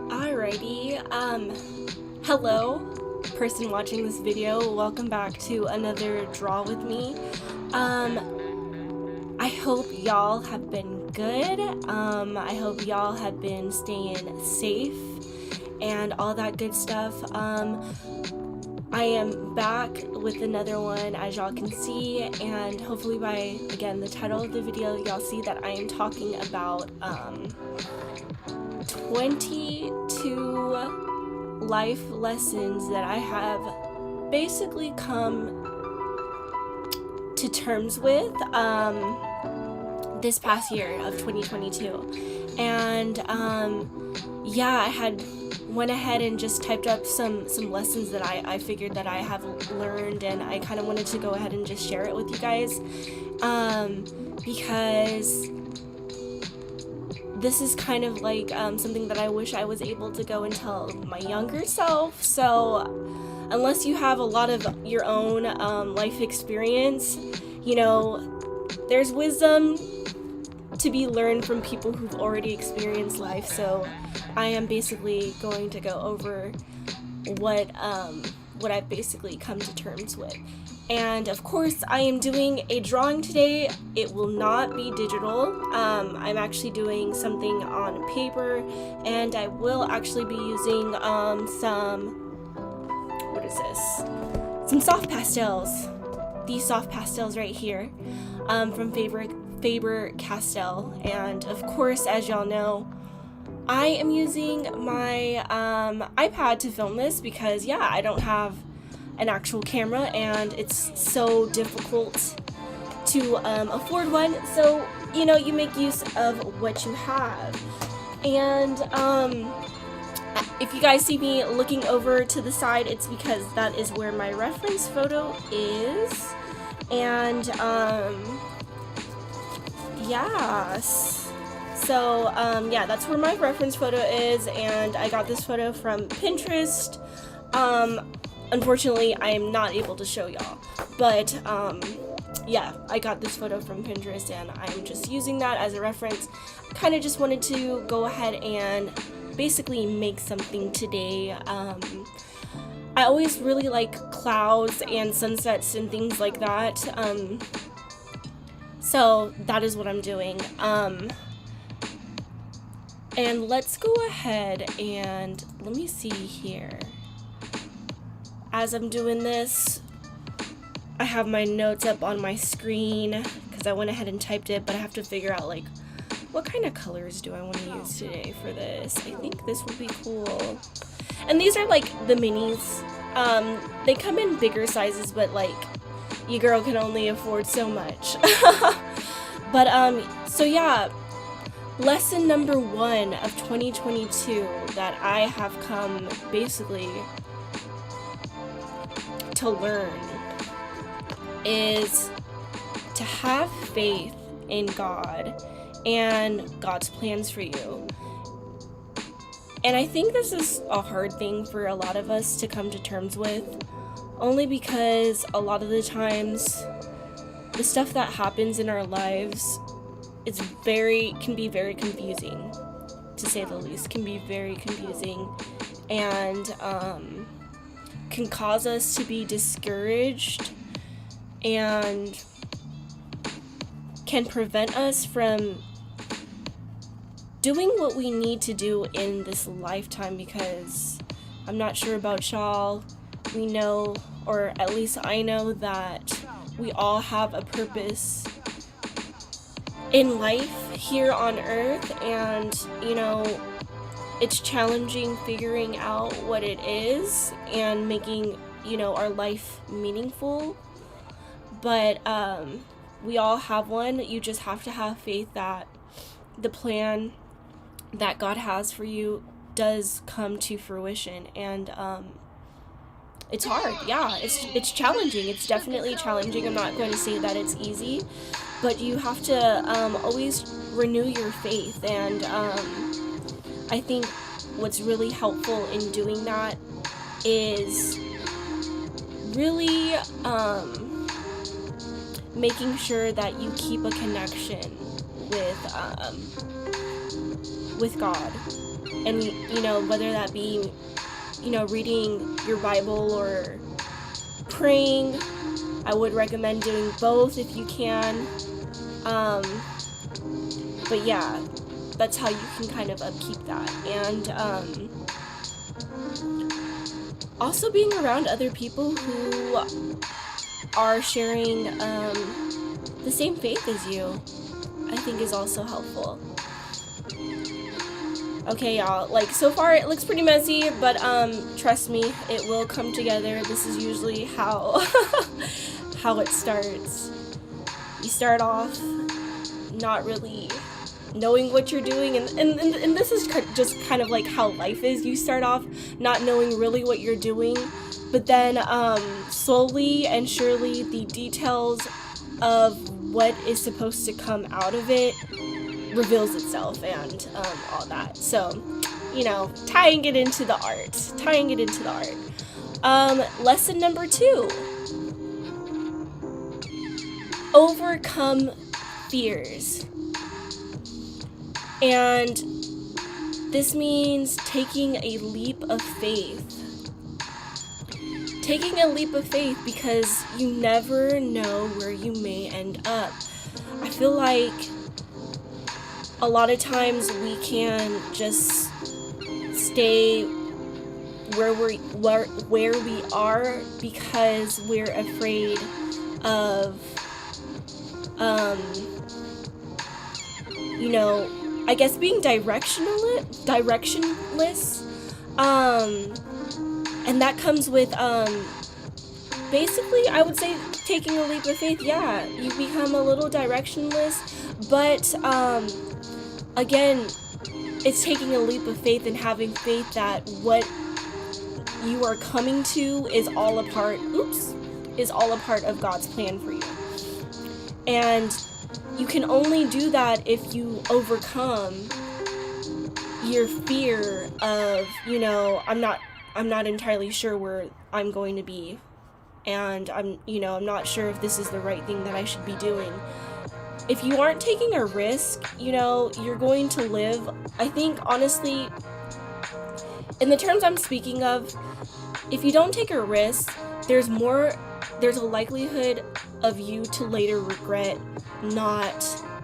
Alrighty, hello, person watching this video. Welcome back to another Draw with me. I hope y'all have been good. I hope y'all have been staying safe and all that good stuff. I am back with another one, as y'all can see, and hopefully by, again, the title of the video, y'all see that I am talking about 22 life lessons that I have basically come to terms with this past year of 2022. And yeah, I had went ahead and just typed up some lessons that I figured that I have learned, and I kind of wanted to go ahead and just share it with you guys, because this is kind of like something that I wish I was able to go and tell my younger self. So unless you have a lot of your own life experience, you know, there's wisdom to be learned from people who've already experienced life. So I am basically going to go over what I've basically come to terms with. And of course, I am doing a drawing today. It will not be digital. I'm actually doing something on paper, and I will actually be using some soft pastels. These soft pastels right here, from Faber-Castell. And of course, as y'all know, I am using my iPad to film this because, yeah, I don't have an actual camera and it's so difficult to afford one. So, you know, you make use of what you have. And if you guys see me looking over to the side, it's because that is where my reference photo is. And yes. So, yeah, that's where my reference photo is, and I got this photo from Pinterest. Unfortunately, I am not able to show y'all, but, yeah, I got this photo from Pinterest, and I'm just using that as a reference. Kind of just wanted to go ahead and basically make something today. I always really like clouds and sunsets and things like that, so that is what I'm doing. And let's go ahead and let me see here. As I'm doing this, I have my notes up on my screen because I went ahead and typed it, but I have to figure out like what kind of colors do I want to use today for this. I think this would be cool. And these are like the minis. They come in bigger sizes, but like your girl can only afford so much. But so yeah. Lesson number 1 of 2022 that I have come basically to learn is to have faith in God and God's plans for you. And I think this is a hard thing for a lot of us to come to terms with, only because a lot of the times the stuff that happens in our lives can be very confusing, to say the least. Can be very confusing and can cause us to be discouraged and can prevent us from doing what we need to do in this lifetime, because I'm not sure about y'all, we know, or at least I know, that we all have a purpose in life here on earth, and you know, it's challenging figuring out what it is and making, you know, our life meaningful, but we all have one. You just have to have faith that the plan that God has for you does come to fruition. And it's hard, yeah, it's challenging, it's definitely challenging. I'm not going to say that it's easy, but you have to always renew your faith. And I think what's really helpful in doing that is really making sure that you keep a connection with God. And, you know, whether that be, you know, reading your Bible or praying, I would recommend doing both if you can. But yeah, that's how you can kind of upkeep that. And also being around other people who are sharing the same faith as you, I think is also helpful. Okay, y'all, like, so far it looks pretty messy, but trust me, it will come together. This is usually how how it starts. You start off not really knowing what you're doing, and this is just kind of like how life is. You start off not knowing really what you're doing, but then slowly and surely the details of what is supposed to come out of it reveals itself, and all that. So, you know, tying it into the art. Lesson number 2. Overcome fears. And this means taking a leap of faith. Taking a leap of faith, because you never know where you may end up. I feel like a lot of times we can just stay where we are because we're afraid of you know, I guess being directionless, and that comes with basically, I would say, taking a leap of faith. Yeah, you become a little directionless, but again, it's taking a leap of faith and having faith that what you are coming to is all a part of God's plan for you. And you can only do that if you overcome your fear of, you know, I'm not entirely sure where I'm going to be, and I'm not sure if this is the right thing that I should be doing. If you aren't taking a risk, you know, you're going to live, I think, honestly, in the terms I'm speaking of, if you don't take a risk, there's a likelihood of you to later regret not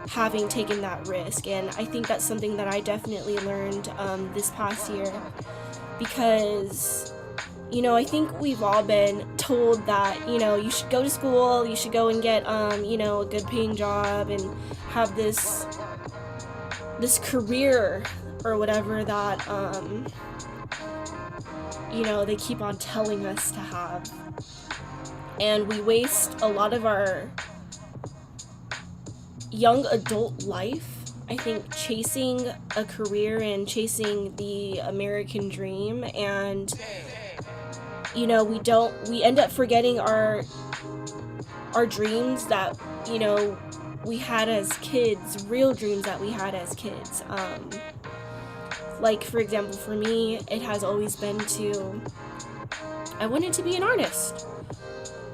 having taken that risk. And I think that's something that I definitely learned this past year, because, you know, I think we've all been told that, you know, you should go to school, you should go and get, you know, a good paying job and have this career or whatever that, you know, they keep on telling us to have. And we waste a lot of our young adult life, I think, chasing a career and chasing the American dream. And, you know, we end up forgetting our dreams that, you know, we had as kids, real dreams that we had as kids. Like, for example, for me, it has always been I wanted to be an artist.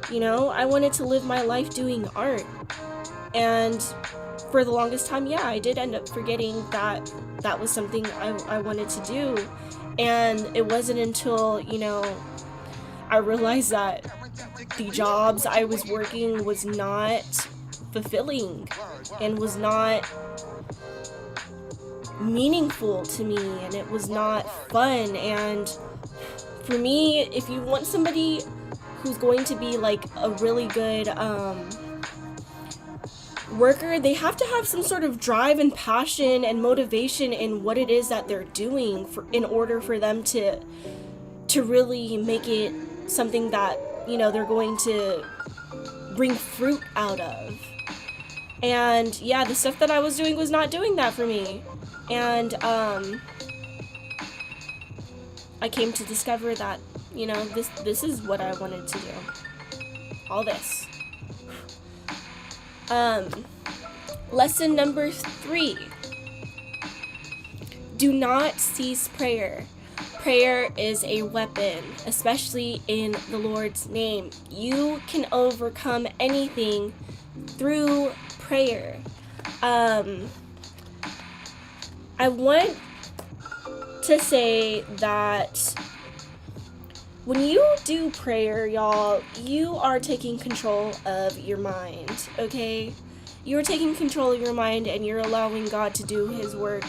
You know, I wanted to live my life doing art. And for the longest time, yeah, I did end up forgetting that that was something I wanted to do. And it wasn't until, you know, I realized that the jobs I was working was not fulfilling and was not meaningful to me, and it was not fun. And for me, if you want somebody who's going to be like a really good worker, they have to have some sort of drive and passion and motivation in what it is that they're doing in order for them to really make it something that, you know, they're going to bring fruit out of. And yeah, the stuff that I was doing was not doing that for me. And I came to discover that, you know, this is what I wanted to do. All this. Lesson number 3. Do not cease prayer. Prayer is a weapon, especially in the Lord's name. You can overcome anything through prayer. I want to say that when you do prayer, y'all, you are taking control of your mind, okay? You're taking control of your mind and you're allowing God to do his work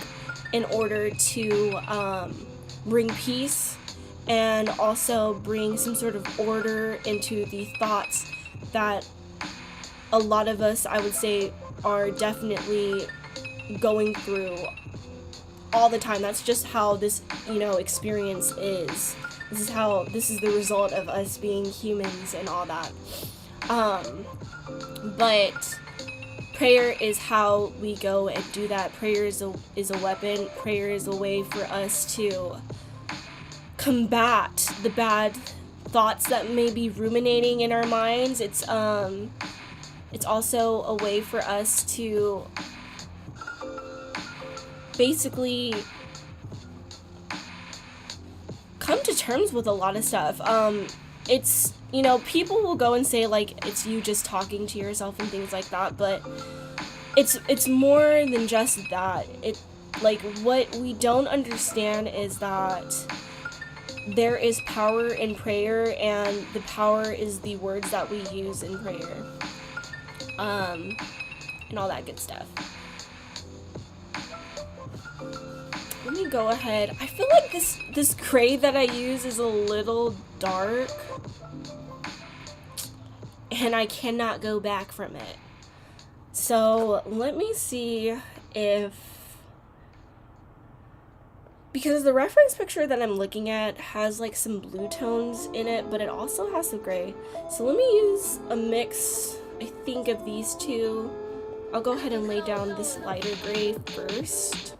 in order to bring peace and also bring some sort of order into the thoughts that a lot of us, I would say, are definitely going through all the time. That's just how this, experience is. This is the result of us being humans and all that. But prayer is how we go and do that. Prayer is a weapon. Prayer is a way for us to combat the bad thoughts that may be ruminating in our minds. It's also a way for us to basically come to terms with a lot of stuff. It's, people will go and say, like, it's you just talking to yourself and things like that, but it's more than just that. What we don't understand is that there is power in prayer, and the power is the words that we use in prayer. And all that good stuff. Let me go ahead. I feel like this gray that I use is a little dark, and I cannot go back from it. So let me see because the reference picture that I'm looking at has like some blue tones in it, but it also has some gray. So let me use a mix, I think, of these two. I'll go ahead and lay down this lighter gray first.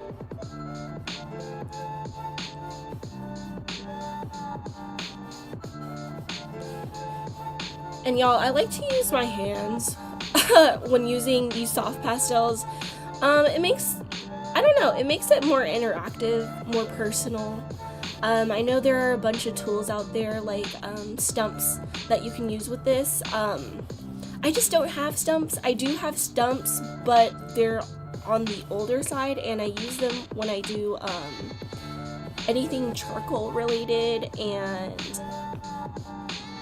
And y'all, I like to use my hands when using these soft pastels. It makes it more interactive, more personal. I know there are a bunch of tools out there like stumps that you can use with this. I just don't have stumps. I do have stumps, but they're on the older side, and I use them when I do anything charcoal related, and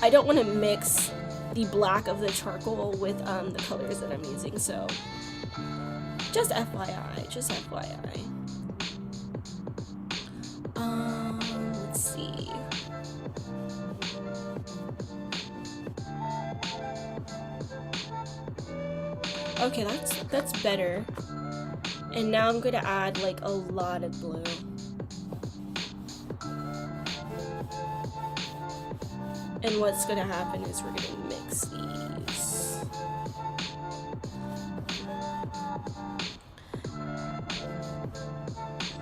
I don't want to mix the black of the charcoal with the colors that I'm using, so just FYI. Let's see. Okay, that's better. And now I'm gonna add like a lot of blue. And what's gonna happen is we're gonna mix these.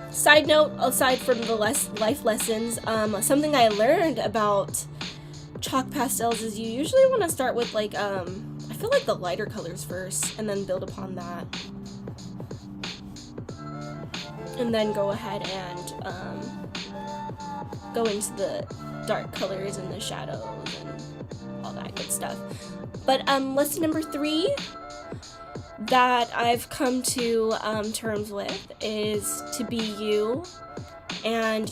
Side note, aside from the life lessons, something I learned about chalk pastels is you usually want to start with like, I feel like the lighter colors first, and then build upon that. And then go ahead and go into the dark colors and the shadows and all that good stuff. But lesson number 3 that I've come to terms with is to be you, and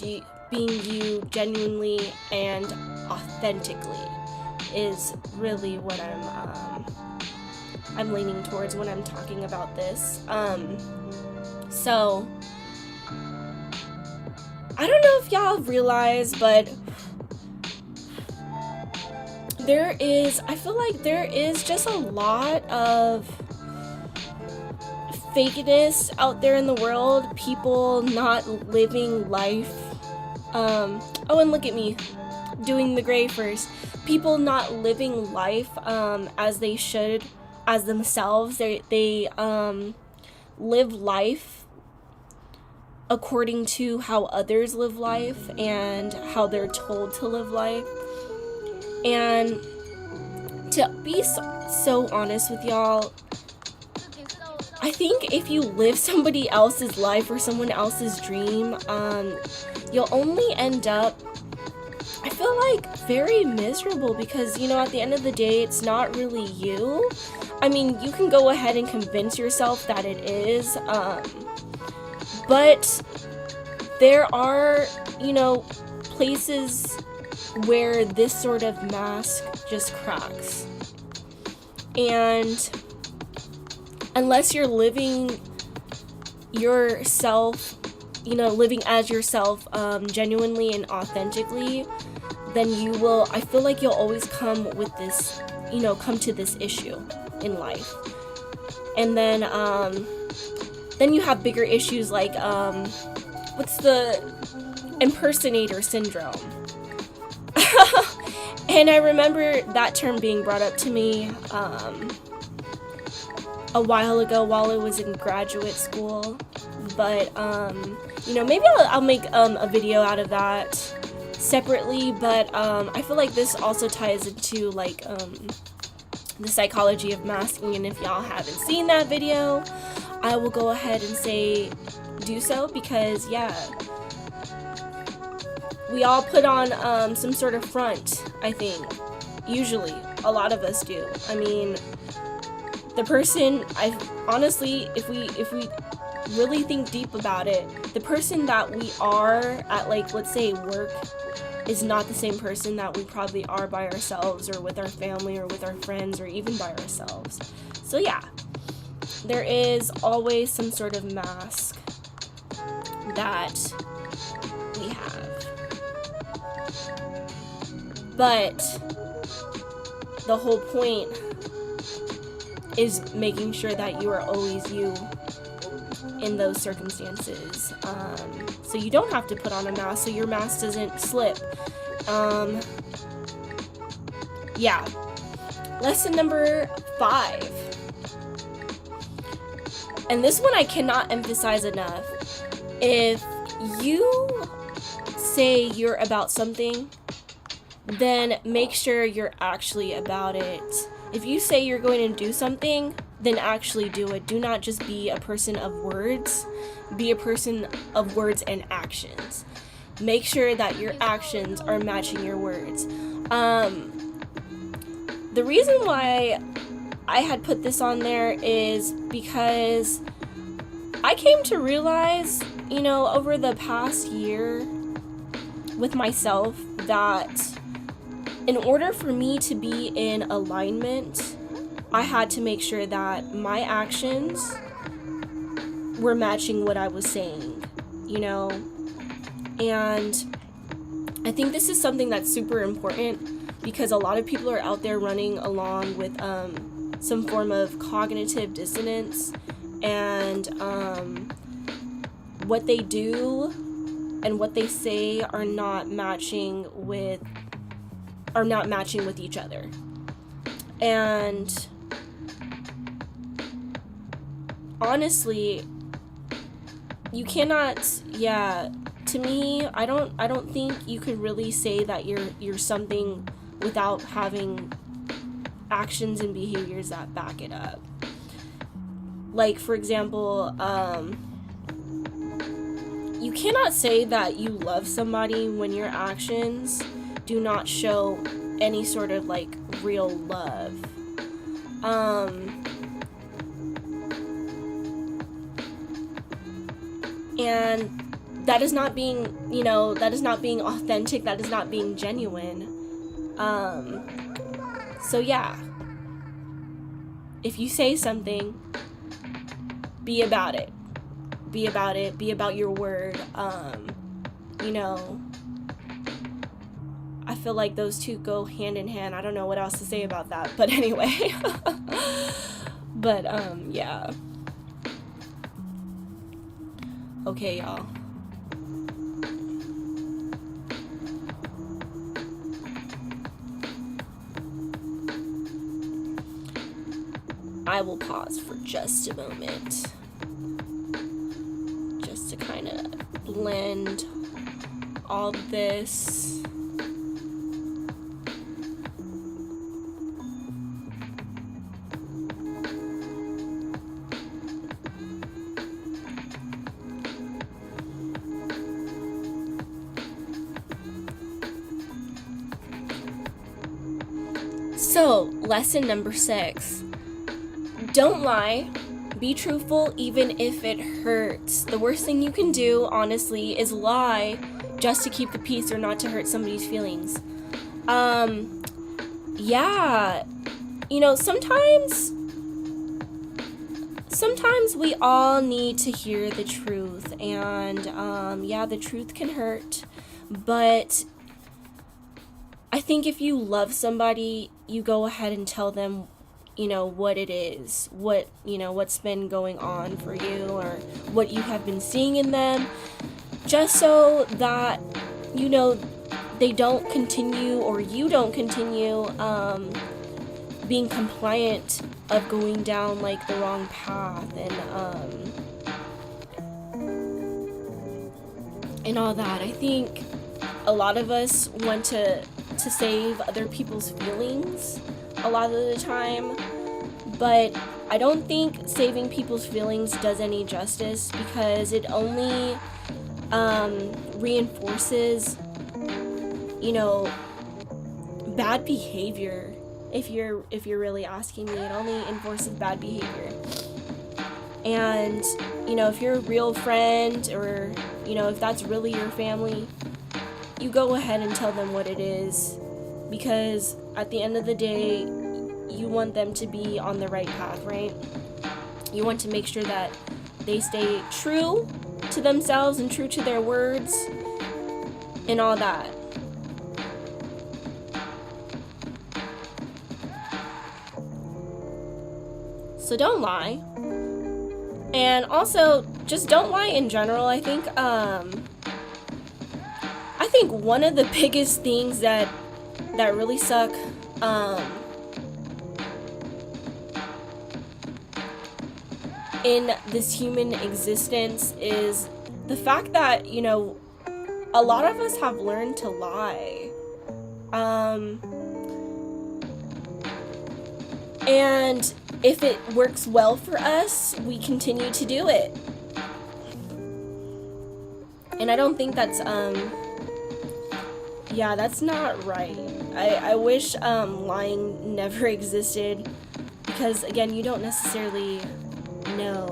being you genuinely and authentically is really what I'm leaning towards when I'm talking about this. So I don't know if y'all realize, but I feel like there is just a lot of fakeness out there in the world, people not living life. Oh, and look at me doing the gray first. People not living life as they should, as themselves. They live life according to how others live life and how they're told to live life. And to be so honest with y'all, I think if you live somebody else's life or someone else's dream, you'll only end up, I feel like, very miserable, because, at the end of the day, it's not really you. I mean, you can go ahead and convince yourself that it is, but there are, places where this sort of mask just cracks. And unless you're living yourself, living as yourself, genuinely and authentically, then I feel like you'll always come to this issue in life. And then you have bigger issues like, what's the impersonator syndrome? And I remember that term being brought up to me a while ago while I was in graduate school. But, maybe I'll make a video out of that separately. But I feel like this also ties into, like, the psychology of masking. And if y'all haven't seen that video, I will go ahead and do so, because, yeah, we all put on some sort of front, I think. Usually, a lot of us do. I mean, the person, honestly, if we really think deep about it, the person that we are at, like, let's say work, is not the same person that we probably are by ourselves, or with our family, or with our friends, or even by ourselves. So yeah, there is always some sort of mask that we have. But the whole point is making sure that you are always you in those circumstances. So you don't have to put on a mask, so your mask doesn't slip. Yeah. Lesson number 5. And this one I cannot emphasize enough. If you say you're about something, then make sure you're actually about it. If you say you're going to do something, then actually do it. Do not just be a person of words. Be a person of words and actions. Make sure that your actions are matching your words. The reason why I had put this on there is because I came to realize, over the past year with myself, that in order for me to be in alignment, I had to make sure that my actions were matching what I was saying, And I think this is something that's super important, because a lot of people are out there running along with some form of cognitive dissonance, and what they do and what they say are not matching with each other. And honestly, you cannot, to me, I don't think you could really say that you're something without having actions and behaviors that back it up. Like, for example, you cannot say that you love somebody when your actions do not show any sort of, like, real love. And that is not being, that is not being authentic, that is not being genuine. So yeah, if you say something, be about it. Be about it. Be about your word. I feel like those two go hand in hand. I don't know what else to say about that, but anyway. But, yeah. Okay, y'all. I will pause for just a moment, just to kind of blend all this. So, lesson number 6. Don't lie. Be truthful even if it hurts. The worst thing you can do, honestly, is lie just to keep the peace or not to hurt somebody's feelings. Yeah, you know, sometimes we all need to hear the truth, and yeah, the truth can hurt, but I think if you love somebody, you go ahead and tell them, you know, what it is, what, you know, what's been going on for you, or what you have been seeing in them, just so that, you know, they don't continue, or you don't continue being compliant of going down like the wrong path, and all that. I think a lot of us want to save other people's feelings a lot of the time, but I don't think saving people's feelings does any justice, because it only reinforces, you know, bad behavior. If you're really asking me, it only enforces bad behavior. And, you know, if you're a real friend, or, you know, if that's really your family, you go ahead and tell them what it is, because at the end of the day, you want them to be on the right path, right? You want to make sure that they stay true to themselves and true to their words and all that. So don't lie. And also, just don't lie in general. I think one of the biggest things that really suck in this human existence is the fact that, you know, a lot of us have learned to lie. And if it works well for us, we continue to do it. And I don't think that's that's not right. I wish lying never existed, because again, you don't necessarily know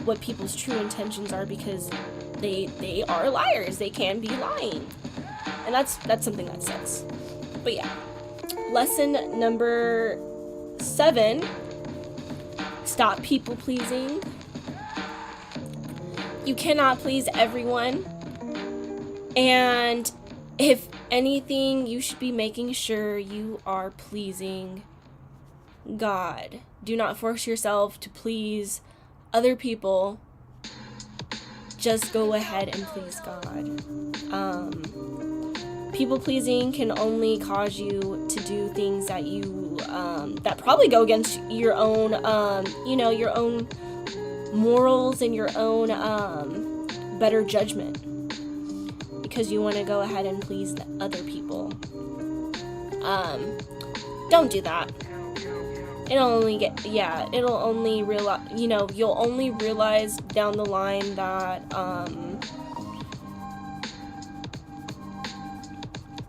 what people's true intentions are, because they are liars. They can be lying, and that's something that sucks. But yeah, lesson number 7: stop people pleasing. You cannot please everyone, and if anything, you should be making sure you are pleasing God. Do not force yourself to please other people. Just go ahead and please God. People pleasing can only cause you to do things that you that probably go against your own your own morals and your own better judgment, because you want to go ahead and please the other people. Don't do that. You'll only realize down the line that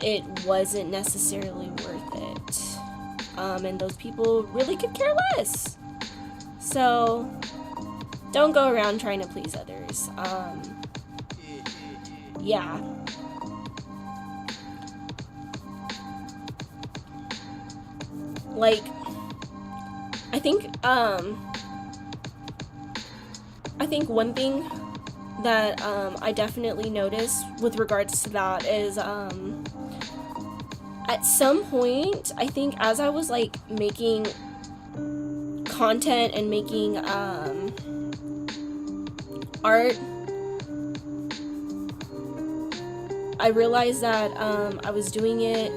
it wasn't necessarily worth it. And those people really could care less. So don't go around trying to please others. Yeah. Like, I think one thing that I definitely noticed with regards to that is at some point, I think as I was like making content and making art, I realized that I was doing it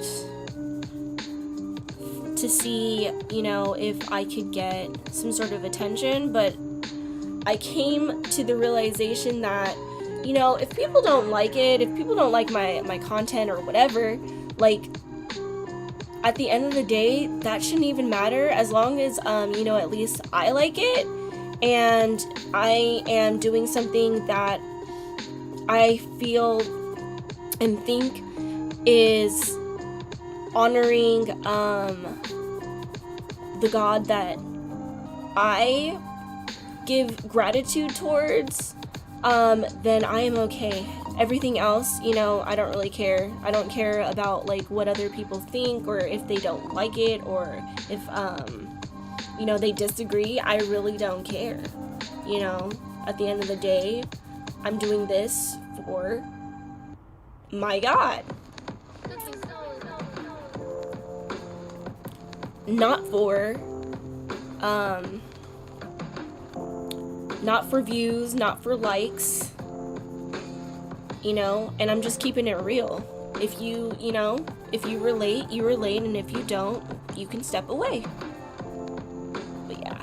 to see, you know, if I could get some sort of attention, but I came to the realization that, you know, if people don't like it, if people don't like my content or whatever, like, at the end of the day, that shouldn't even matter, as long as, you know, at least I like it, and I am doing something that I feel and think is honoring the God that I give gratitude towards, then I am okay. Everything else, you know, I don't really care. I don't care about like what other people think, or if they don't like it, or if you know, they disagree. I really don't care. You know, at the end of the day, I'm doing this for my God. Not for views, not for likes, you know, and I'm just keeping it real. If you know, if you relate, you relate, and if you don't, you can step away. But yeah,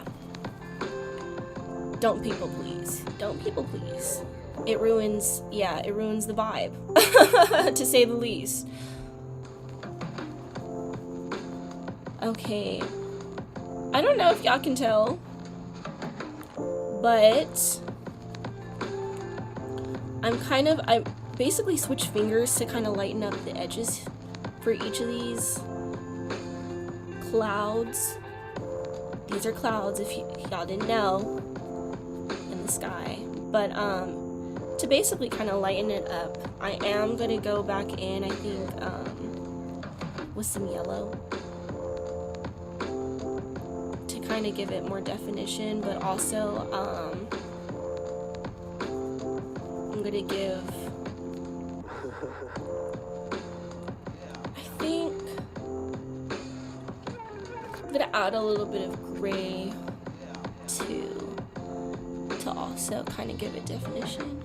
don't people please. Don't people please. It ruins the vibe, to say the least. Okay, I don't know if y'all can tell, but I basically switch fingers to kind of lighten up the edges for each of these clouds. These are clouds, if y'all didn't know, in the sky. But to basically kind of lighten it up, I am gonna go back in, I think, with some yellow to kind of give it more definition, but also I'm gonna give, I think I'm gonna add a little bit of gray too, to also kind of give it definition.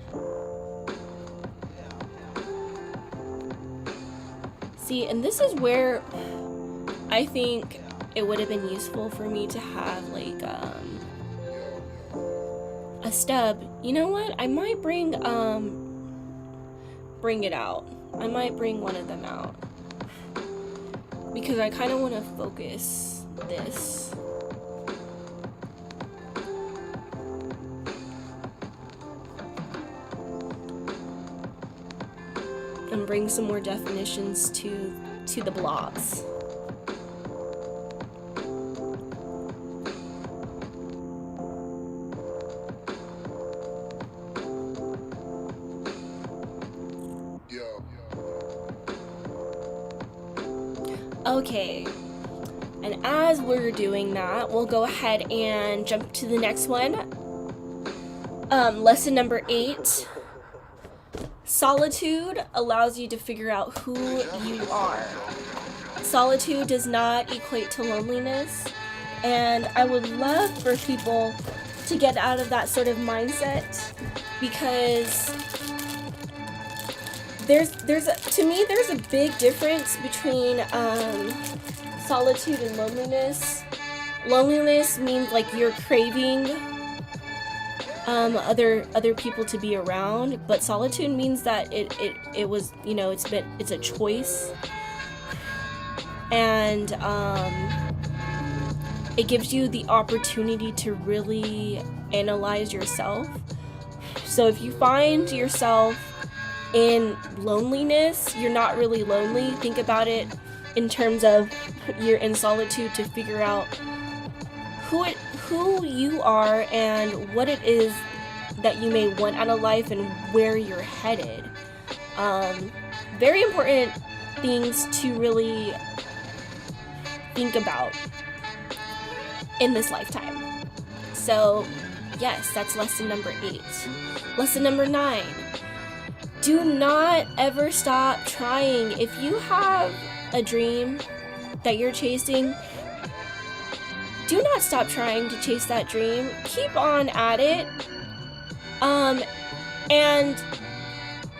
See, and this is where I think it would have been useful for me to have like a stub. You know what? I might bring it out. I might bring one of them out, because I kind of want to focus this. And bring some more definitions to the blobs. Okay, and as we're doing that, we'll go ahead and jump to the next one. Lesson number 8. Solitude allows you to figure out who you are. Solitude does not equate to loneliness, and I would love for people to get out of that sort of mindset, because to me there's a big difference between solitude and loneliness. Loneliness means like you're craving other people to be around, but solitude means that it was, you know, it's a choice, and it gives you the opportunity to really analyze yourself. So if you find yourself in loneliness, you're not really lonely. Think about it in terms of you're in solitude to figure out who you are and what it is that you may want out of life and where you're headed. Very important things to really think about in this lifetime. So yes, that's lesson number 8. Lesson number 9. Do not ever stop trying. If you have a dream that you're chasing, do not stop trying to chase that dream. Keep on at it. And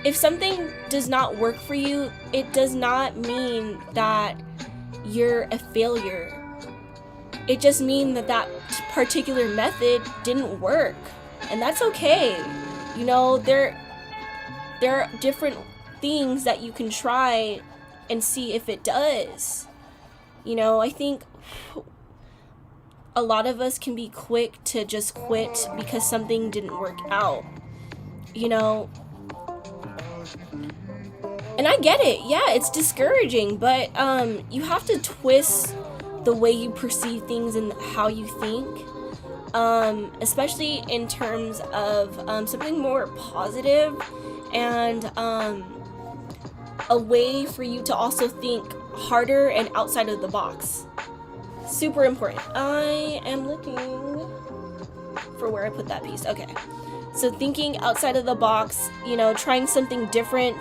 if something does not work for you, it does not mean that you're a failure. It just means that particular method didn't work, and that's okay. You know, there are different things that you can try and see if it does. You know, I think a lot of us can be quick to just quit because something didn't work out, you know. And I get it, yeah, it's discouraging, but you have to twist the way you perceive things and how you think, especially in terms of something more positive and a way for you to also think harder and outside of the box. Super important. I am looking for where I put that piece. Okay. So thinking outside of the box, you know, trying something different,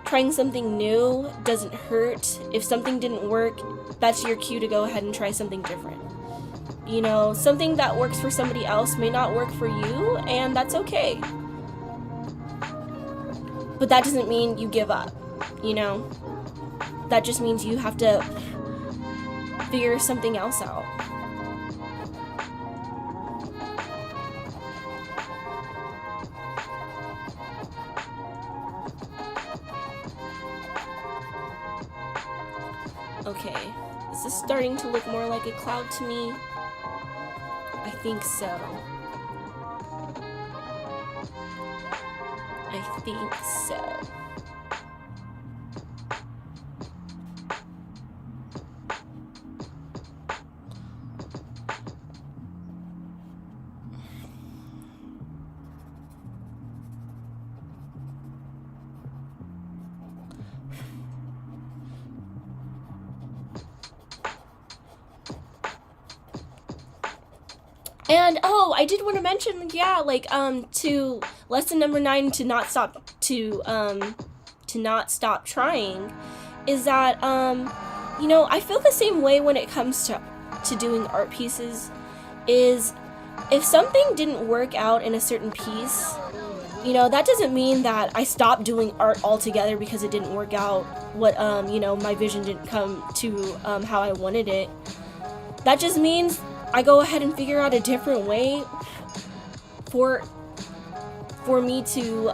trying something new doesn't hurt. If something didn't work, that's your cue to go ahead and try something different. You know, something that works for somebody else may not work for you, and that's okay. But that doesn't mean you give up, you know? That just means you have to figure something else out. Okay, is this starting to look more like a cloud to me? I think so. I think so. And I did want to mention, to lesson number 9, to not stop trying, is that I feel the same way when it comes to doing art pieces. Is if something didn't work out in a certain piece, that doesn't mean that I stopped doing art altogether because it didn't work out. My vision didn't come to how I wanted it. That just means I go ahead and figure out a different way for me to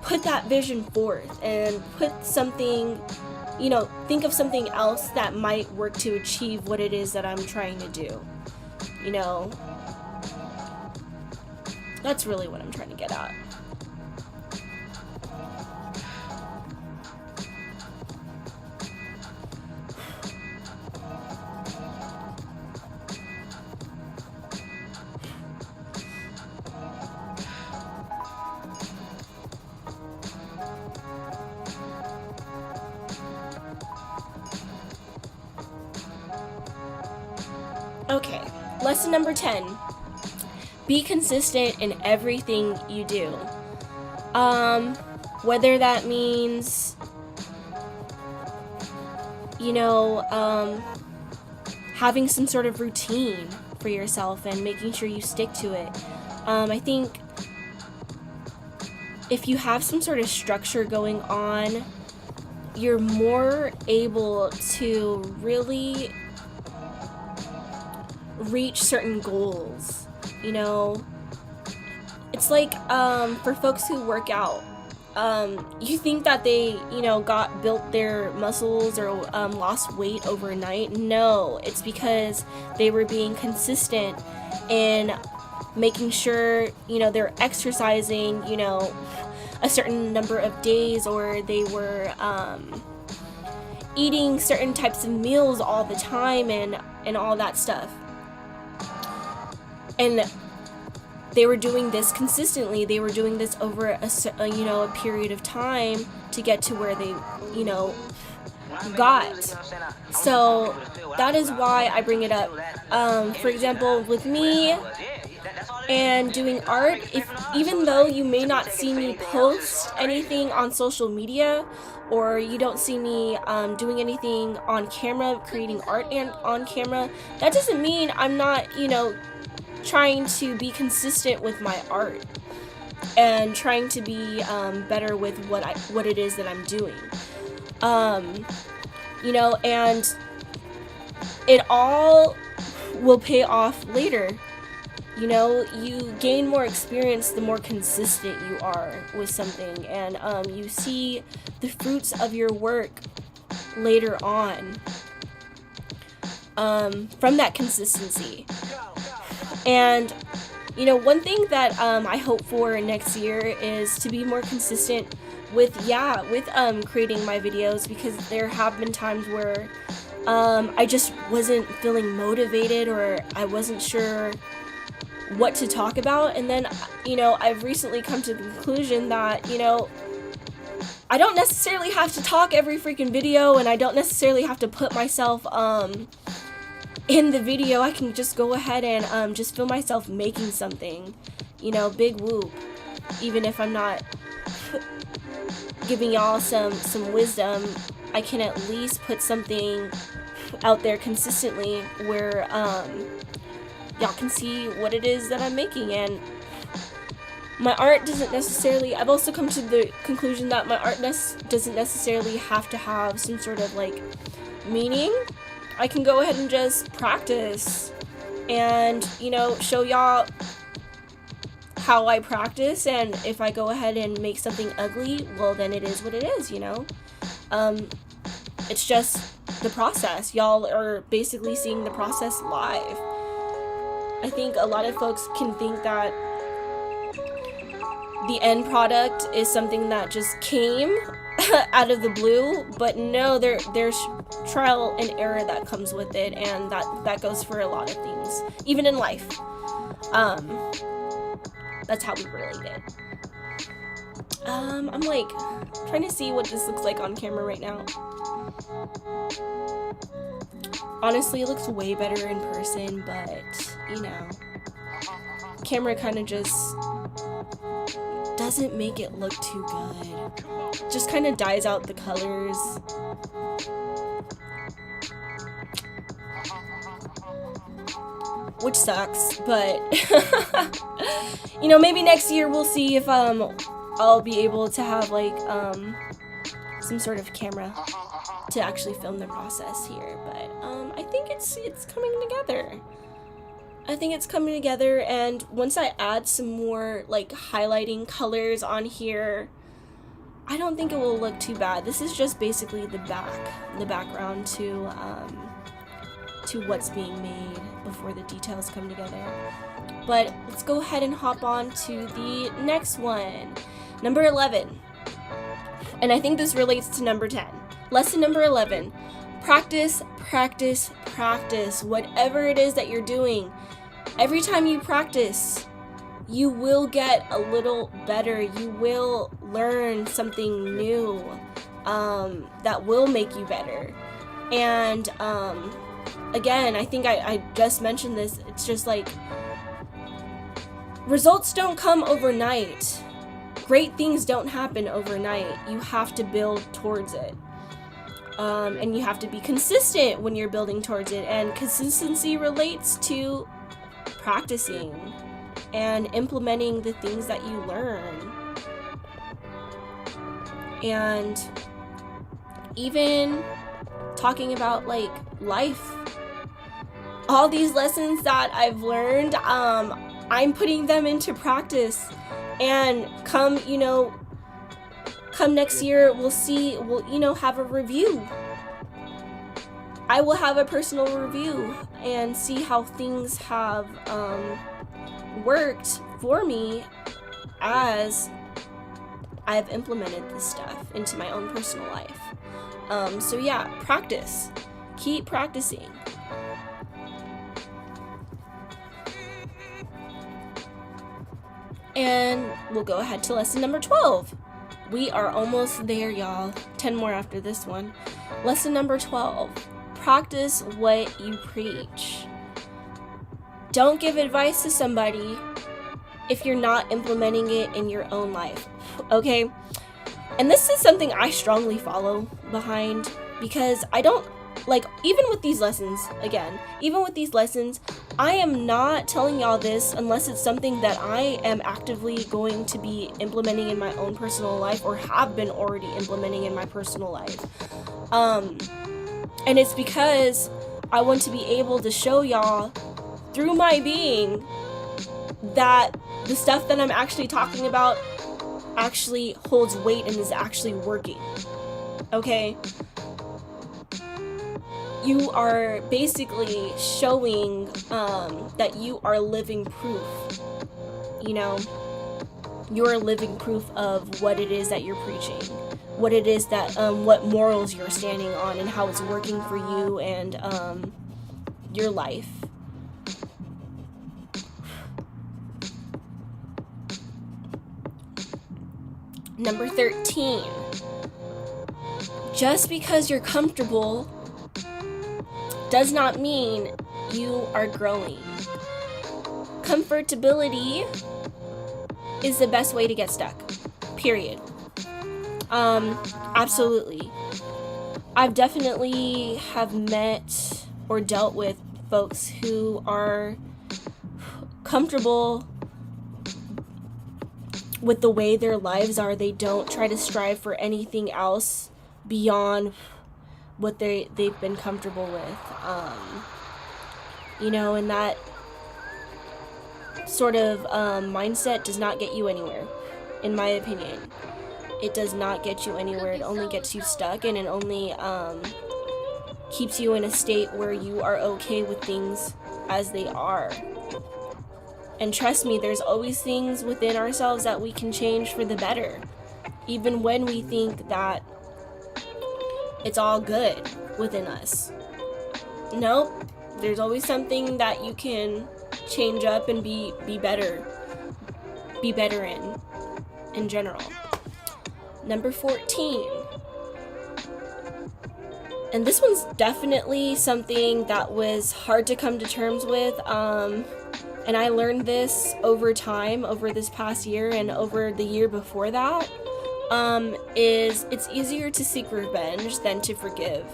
put that vision forth and put something, think of something else that might work to achieve what it is that I'm trying to do. That's really what I'm trying to get at. Okay, lesson number 10. Be consistent in everything you do. Whether that means, having some sort of routine for yourself and making sure you stick to it. I think if you have some sort of structure going on, you're more able to really reach certain goals. It's like for folks who work out, you think that they built their muscles or lost weight overnight. No, it's because they were being consistent in making sure they're exercising a certain number of days, or they were eating certain types of meals all the time and all that stuff. And they were doing this consistently. They were doing this over a period of time to get to where they, got. So that is why I bring it up. For example, with me and doing art, even though you may not see me post anything on social media, or you don't see me doing anything on camera, creating art on camera, that doesn't mean I'm not, trying to be consistent with my art and trying to be better with what it is that I'm doing. And it all will pay off later. You gain more experience the more consistent you are with something, and you see the fruits of your work later on from that consistency. And one thing that I hope for next year is to be more consistent with creating my videos, because there have been times where I just wasn't feeling motivated, or I wasn't sure what to talk about. And then, I've recently come to the conclusion that, I don't necessarily have to talk every freaking video, and I don't necessarily have to put myself in the video. I can just go ahead and just feel myself making something, big whoop. Even if I'm not giving y'all some wisdom, I can at least put something out there consistently where y'all can see what it is that I'm making. And my art doesn't necessarily, I've also come to the conclusion that my art doesn't necessarily have to have some sort of like meaning. I can go ahead and just practice and, show y'all how I practice. And if I go ahead and make something ugly, well, then it is what it is, It's just the process. Y'all are basically seeing the process live. I think a lot of folks can think that the end product is something that just came out of the blue, but no, there's trial and error that comes with it, and that goes for a lot of things, even in life. That's how we relate it. I'm like trying to see what this looks like on camera right now. Honestly, it looks way better in person, but camera kind of just doesn't make it look too good. Just kind of dyes out the colors. Which sucks, but maybe next year we'll see if I'll be able to have like some sort of camera to actually film the process here. But I think it's coming together. I think it's coming together, and once I add some more like highlighting colors on here, I don't think it will look too bad. This is just basically the background to what's being made before the details come together. But let's go ahead and hop on to the next one, number 11. And I think this relates to number 10. Lesson number 11. Practice, practice, practice. Whatever it is that you're doing, every time you practice, you will get a little better. You will learn something new that will make you better. And again, I think I just mentioned this. It's just like, results don't come overnight. Great things don't happen overnight. You have to build towards it. And you have to be consistent when you're building towards it. And consistency relates to practicing and implementing the things that you learn. And even talking about like life. All these lessons that I've learned, I'm putting them into practice. And come next year, we'll have a review. I will have a personal review and see how things have worked for me as I've implemented this stuff into my own personal life. So yeah, practice. Keep practicing. And we'll go ahead to lesson number 12. We are almost there, y'all. 10 more after this one. Lesson number 12. Practice what you preach. Don't give advice to somebody if you're not implementing it in your own life, okay? And this is something I strongly follow behind, because I don't, like, even with these lessons, I am not telling y'all this unless it's something that I am actively going to be implementing in my own personal life, or have been already implementing in my personal life. And it's because I want to be able to show y'all through my being that the stuff that I'm actually talking about actually holds weight and is actually working. Okay? You are basically showing that you are living proof, you're living proof of what it is that you're preaching, what it is that, what morals you're standing on, and how it's working for you and your life. Number 13. Just because you're comfortable does not mean you are growing. Comfortability is the best way to get stuck. Period. Absolutely. I've definitely have met or dealt with folks who are comfortable with the way their lives are. They don't try to strive for anything else beyond what they've been comfortable with. And that sort of mindset does not get you anywhere, in my opinion. It does not get you anywhere. It only gets you stuck, and it only keeps you in a state where you are okay with things as they are. And trust me, there's always things within ourselves that we can change for the better, even when we think that it's all good within us. Nope, there's always something that you can change up and be better in general. Number 14. And this one's definitely something that was hard to come to terms with. And I learned this over time, over this past year and over the year before that, is it's easier to seek revenge than to forgive.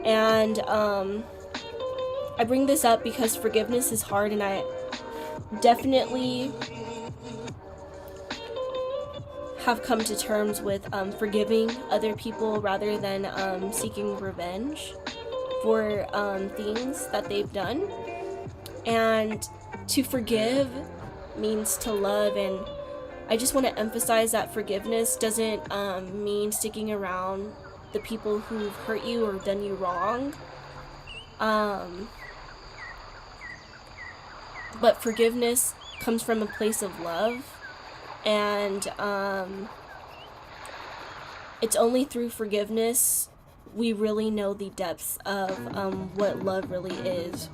And I bring this up because forgiveness is hard, and I definitely have come to terms with forgiving other people rather than seeking revenge for things that they've done. And to forgive means to love, and I just want to emphasize that forgiveness doesn't mean sticking around the people who've hurt you or done you wrong. But forgiveness comes from a place of love, and it's only through forgiveness we really know the depths of what love really is.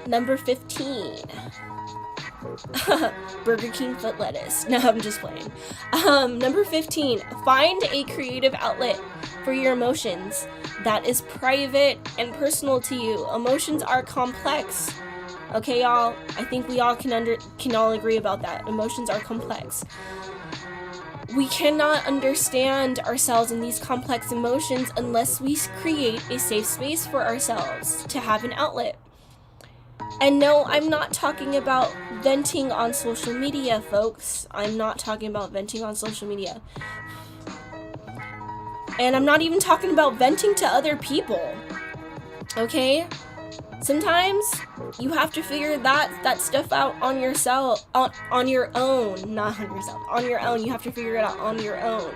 Number 15. Burger King foot lettuce. No, I'm just playing. Number 15. Find a creative outlet for your emotions that is private and personal to you. Emotions are complex. Okay, y'all? I think we all can all agree about that. Emotions are complex. We cannot understand ourselves in these complex emotions unless we create a safe space for ourselves to have an outlet. And no, I'm not talking about venting on social media, folks. I'm not talking about venting on social media. And I'm not even talking about venting to other people. Okay? Sometimes you have to figure that stuff out on yourself, on your own, not on yourself, on your own. You have to figure it out on your own,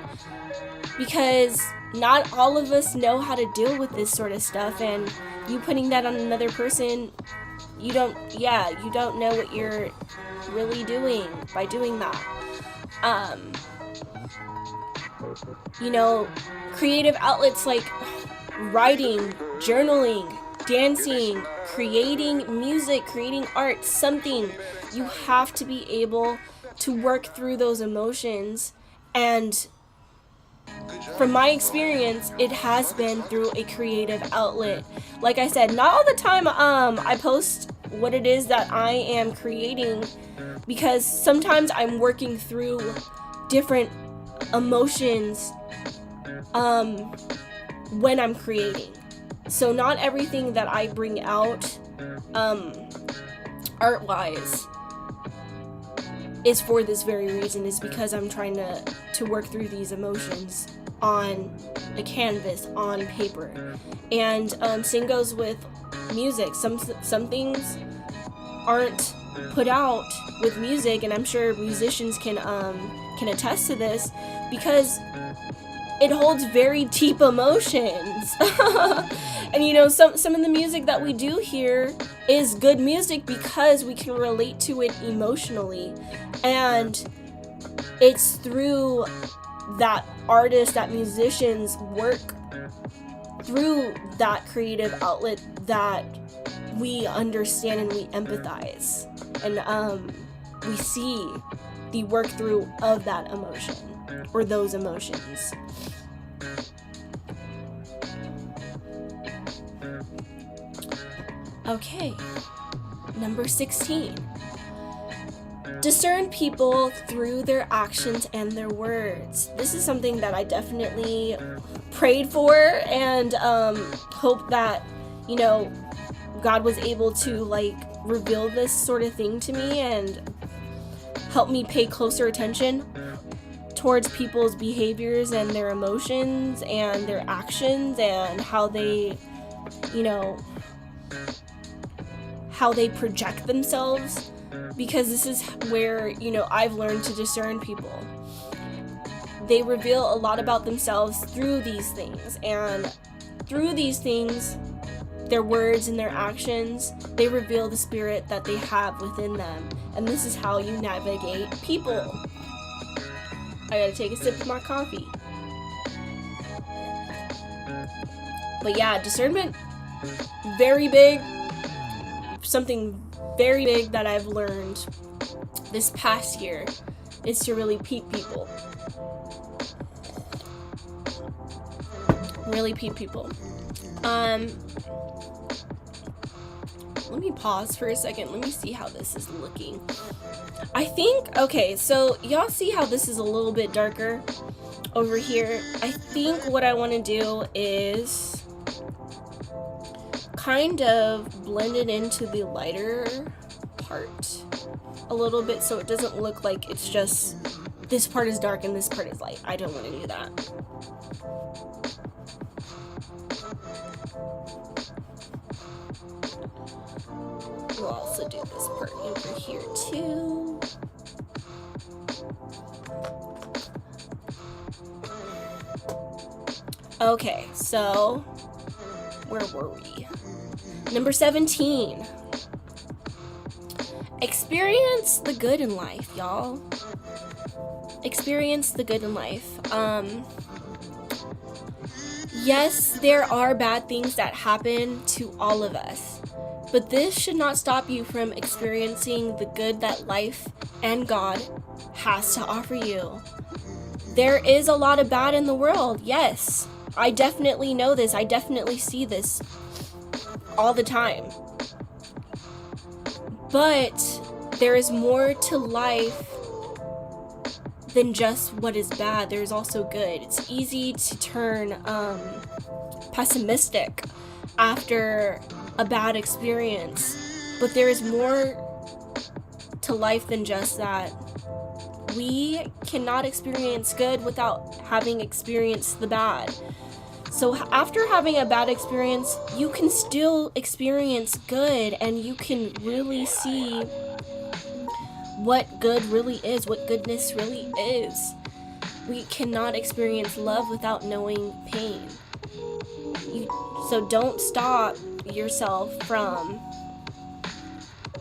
because not all of us know how to deal with this sort of stuff, and you putting that on another person, you don't know what you're really doing by doing that. Creative outlets like writing, journaling, dancing, creating music, creating art, something. You have to be able to work through those emotions, and from my experience, it has been through a creative outlet. Like I said, not all the time I post what it is that I am creating, because sometimes I'm working through different emotions when I'm creating. So not everything that I bring out art-wise is for this very reason, is because I'm trying to work through these emotions on a canvas, on paper. And same goes with music. Some things aren't put out with music, and I'm sure musicians can attest to this, because it holds very deep emotions. And you know, some of the music that we do here is good music because we can relate to it emotionally, and it's through that artist, that musician's work, through that creative outlet, that we understand and we empathize, and we see the work through of that emotion or those emotions. Okay, number 16. Discern people through their actions and their words. This is something that I definitely prayed for, and hope that, you know, God was able to like reveal this sort of thing to me and help me pay closer attention towards people's behaviors and their emotions and their actions, and how they, you know, how they project themselves, because this is where, you know, I've learned to discern people. They reveal a lot about themselves through these things, and through these things, their words and their actions, they reveal the spirit that they have within them, and this is how you navigate people. I gotta take a sip of my coffee. But yeah, discernment, very big. Something very big that I've learned this past year is to really peep people. Really peep people. Let me pause for a second. Let me see how this is looking. I think, okay, so y'all see how this is a little bit darker over here? I think what I want to do is kind of blend it into the lighter part a little bit, so it doesn't look like it's just this part is dark and this part is light. I don't want to do that. We'll also do this part over here too. Okay, so where were we? Number 17. Experience the good in life, y'all. Experience the good in life. Yes, there are bad things that happen to all of us, but this should not stop you from experiencing the good that life and God has to offer you. There is a lot of bad in the world, yes. I definitely know this. I definitely see this all the time. But there is more to life than just what is bad. There's also good. It's easy to turn pessimistic after a bad experience, but there is more to life than just that. We cannot experience good without having experienced the bad. So after having a bad experience, you can still experience good, and you can really see what good really is, what goodness really is. We cannot experience love without knowing pain. So don't stop yourself from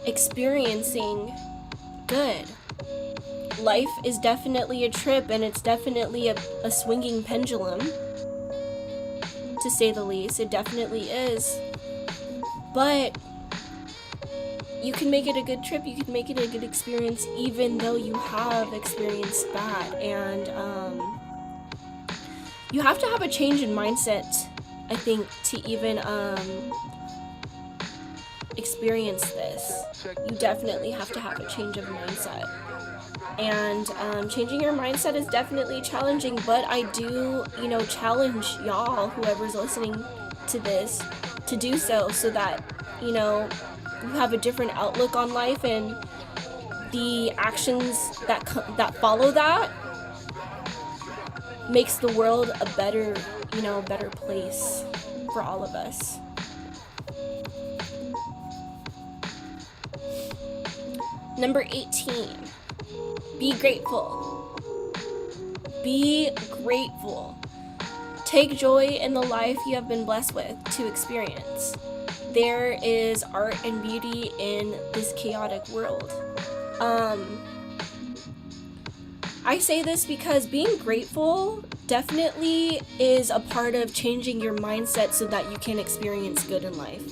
experiencing good. Life is definitely a trip, and it's definitely a swinging pendulum, to say the least. It definitely is. But you can make it a good trip, you can make it a good experience, even though you have experienced bad. And you have to have a change in mindset, I think, to even experience this. You definitely have to have a change of mindset. And changing your mindset is definitely challenging, but I do, challenge y'all, whoever's listening to this, to do so that, you have a different outlook on life, and the actions that follow that makes the world a better, better place for all of us. Number 18. Be grateful. Be grateful. Take joy in the life you have been blessed with to experience. There is art and beauty in this chaotic world. I say this because being grateful definitely is a part of changing your mindset so that you can experience good in life.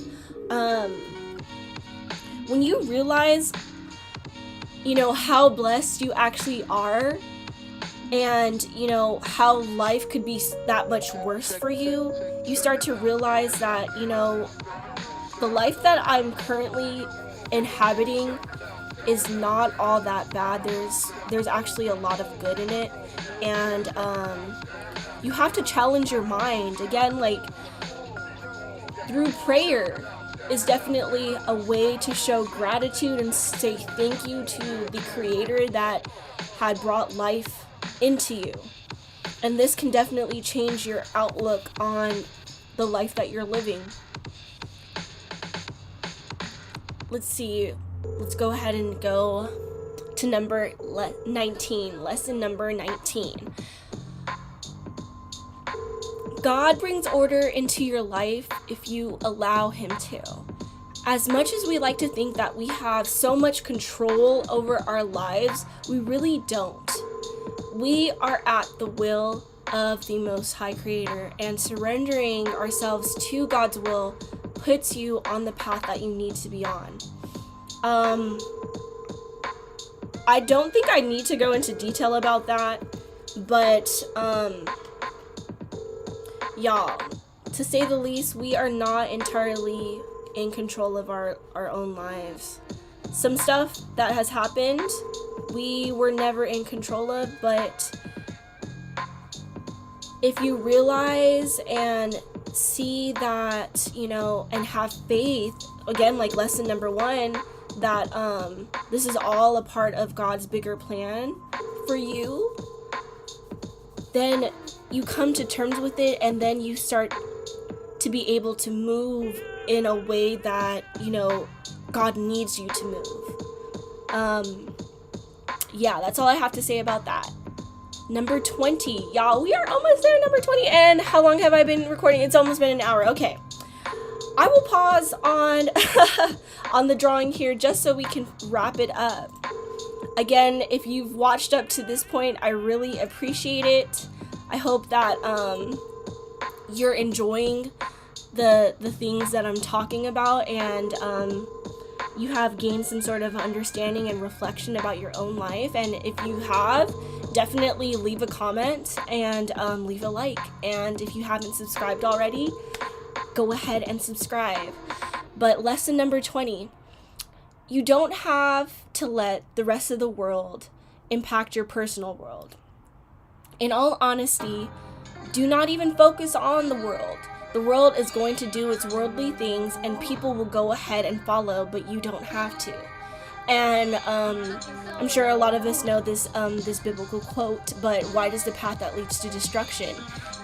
When you realize, how blessed you actually are, and, how life could be that much worse for you, you start to realize that, the life that I'm currently inhabiting is not all that bad. There's actually a lot of good in it, and you have to challenge your mind again, through prayer is definitely a way to show gratitude and say thank you to the Creator that had brought life into you. And this can definitely change your outlook on the life that you're living. Let's see. Let's go ahead and go to number 19, lesson number 19. God brings order into your life if you allow Him to. As much as we like to think that we have so much control over our lives, we really don't. We are at the will of the Most High Creator, and surrendering ourselves to God's will puts you on the path that you need to be on. I don't think I need to go into detail about that, but y'all, to say the least, we are not entirely in control of our own lives. Some stuff that has happened, we were never in control of, but if you realize and see that, and have faith, again, like lesson number 1, that this is all a part of God's bigger plan for you, then you come to terms with it, and then you start to be able to move in a way that, God needs you to move. Yeah, that's all I have to say about that. Number 20. Y'all, we are almost there, number 20. And how long have I been recording? It's almost been an hour. Okay. I will pause on on the drawing here just so we can wrap it up. Again, if you've watched up to this point, I really appreciate it. I hope that you're enjoying the things that I'm talking about, and you have gained some sort of understanding and reflection about your own life. And if you have, definitely leave a comment and leave a like. And if you haven't subscribed already, go ahead and subscribe. But lesson number 20, you don't have to let the rest of the world impact your personal world. In all honesty, do not even focus on the world. The world is going to do its worldly things, and people will go ahead and follow, but you don't have to. And I'm sure a lot of us know this biblical quote, but wide is the path that leads to destruction.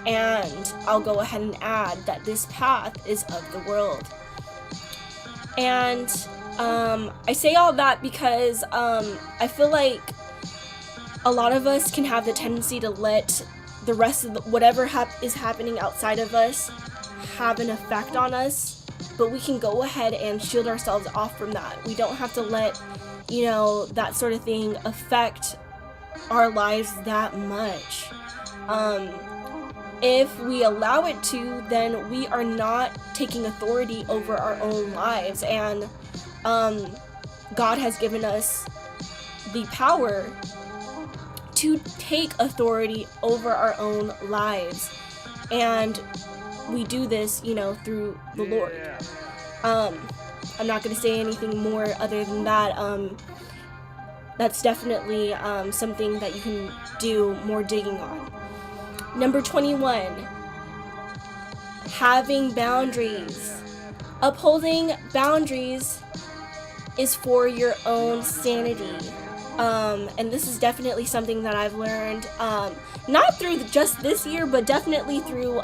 And I'll go ahead and add that this path is of the world. And I say all that because I feel like a lot of us can have the tendency to let the rest of whatever is happening outside of us have an effect on us, but we can go ahead and shield ourselves off from that. We don't have to let, that sort of thing affect our lives that much. If we allow it to, then we are not taking authority over our own lives, and God has given us the power to take authority over our own lives, and we do this, through the Lord. I'm not going to say anything more other than that. That's definitely something that you can do more digging on. Number 21, having boundaries. Upholding boundaries is for your own sanity. And this is definitely something that I've learned, not through just this year, but definitely through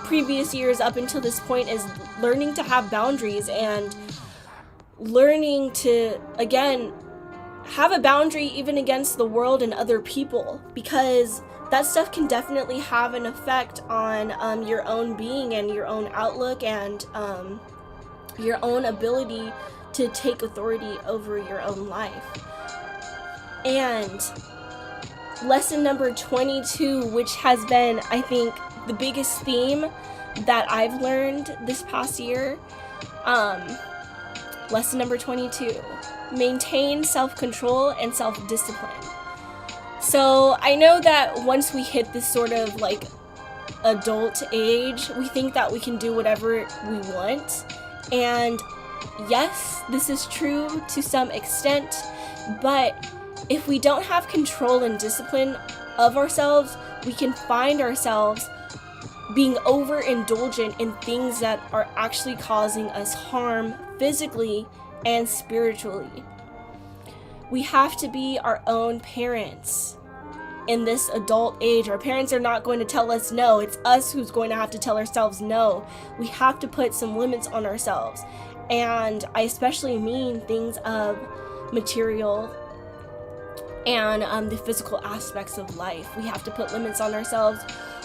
previous years up until this point, is learning to have boundaries and learning to, again, have a boundary even against the world and other people, because that stuff can definitely have an effect on your own being and your own outlook and your own ability to take authority over your own life. And lesson number 22, which has been, I think, the biggest theme that I've learned this past year. Lesson number 22, maintain self-control and self-discipline. So I know that once we hit this sort of like adult age, we think that we can do whatever we want. And yes, this is true to some extent, but if we don't have control and discipline of ourselves, we can find ourselves being overindulgent in things that are actually causing us harm physically and spiritually. We have to be our own parents in this adult age. Our parents are not going to tell us no. It's us who's going to have to tell ourselves no. We have to put some limits on ourselves. And I especially mean things of material and the physical aspects of life. We have to put limits on ourselves,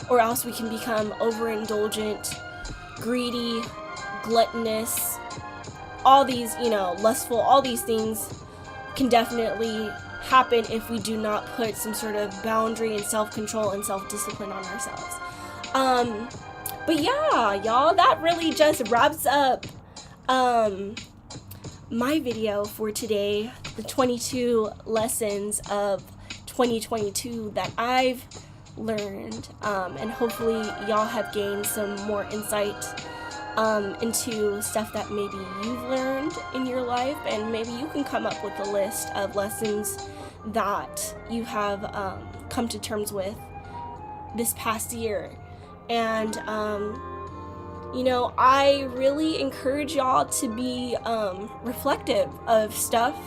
or else we can become overindulgent, greedy, gluttonous, all these, lustful, all these things can definitely happen if we do not put some sort of boundary and self-control and self-discipline on ourselves. But yeah, y'all, that really just wraps up my video for today, the 22 lessons of 2022 that I've learned, and hopefully y'all have gained some more insight into stuff that maybe you've learned in your life, and maybe you can come up with a list of lessons that you have come to terms with this past year. And I really encourage y'all to be reflective of stuff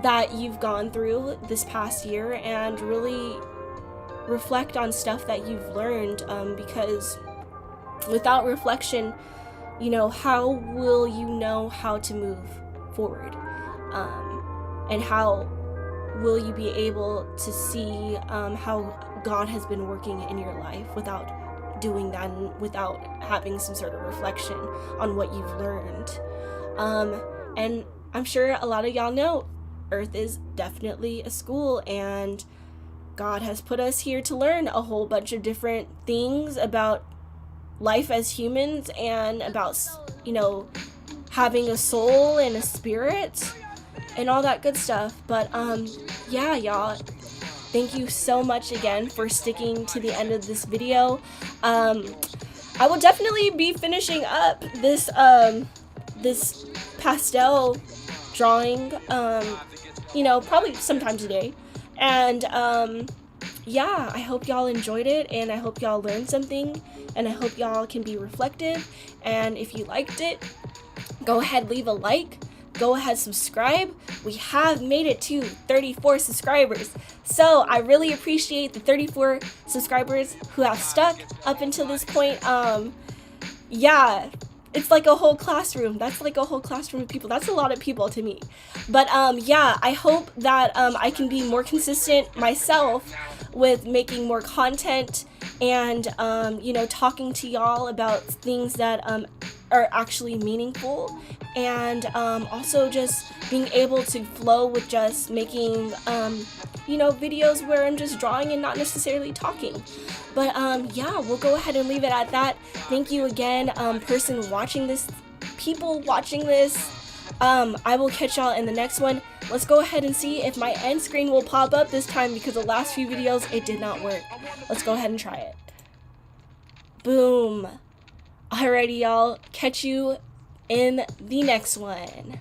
that you've gone through this past year, and really reflect on stuff that you've learned, because without reflection, how will you know how to move forward? And how will you be able to see how God has been working in your life without doing that and without having some sort of reflection on what you've learned? And I'm sure a lot of y'all know Earth is definitely a school, and God has put us here to learn a whole bunch of different things about life as humans, and about having a soul and a spirit and all that good stuff. But yeah, y'all, thank you so much again for sticking to the end of this video. I will definitely be finishing up this this pastel drawing, probably sometime today. And yeah, I hope y'all enjoyed it, and I hope y'all learned something, and I hope y'all can be reflective. And if you liked it, go ahead, leave a like, go ahead, subscribe. We have made it to 34 subscribers, so I really appreciate the 34 subscribers who have stuck up until this point. Yeah, it's like a whole classroom. That's like a whole classroom of people. That's a lot of people to me. But yeah, I hope that I can be more consistent myself with making more content, and talking to y'all about things that are actually meaningful, and also just being able to flow with just making videos where I'm just drawing and not necessarily talking. But yeah, we'll go ahead and leave it at that. Thank you again, people watching this. I will catch y'all in the next one. Let's go ahead and see if my end screen will pop up this time, because the last few videos it did not work. Let's go ahead and try it. Boom. Alrighty, y'all, catch you in the next one.